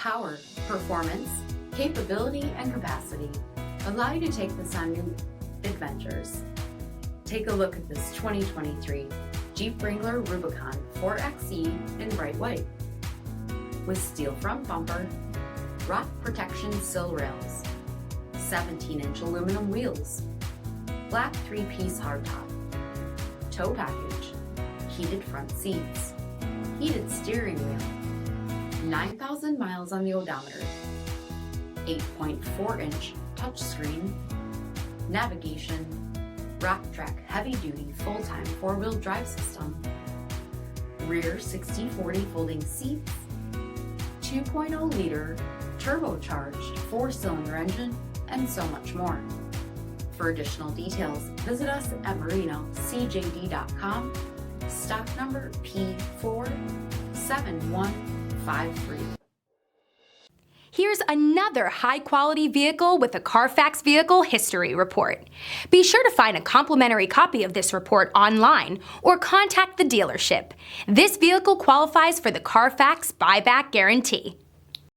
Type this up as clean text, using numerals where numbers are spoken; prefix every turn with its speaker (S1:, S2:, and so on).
S1: power, performance, capability, and capacity allow you to take this on new adventures. Take a look at this 2023 Jeep Wrangler Rubicon 4xe in bright white. With steel front bumper, rock protection sill rails, 17-inch aluminum wheels, black 3-piece hardtop, tow package, heated front seats, heated steering wheel, 9,000 miles on the odometer, 8.4-inch touchscreen, navigation, rock-track heavy-duty full-time 4-wheel drive system, rear 60/40 folding seats, 2.0-liter turbocharged 4-cylinder engine, and so much more. For additional details, visit us at marinocjd.com, stock number P47153.
S2: Here's another high-quality vehicle with a CARFAX Vehicle History Report. Be sure to find a complimentary copy of this report online or contact the dealership. This vehicle qualifies for the CARFAX Buyback Guarantee.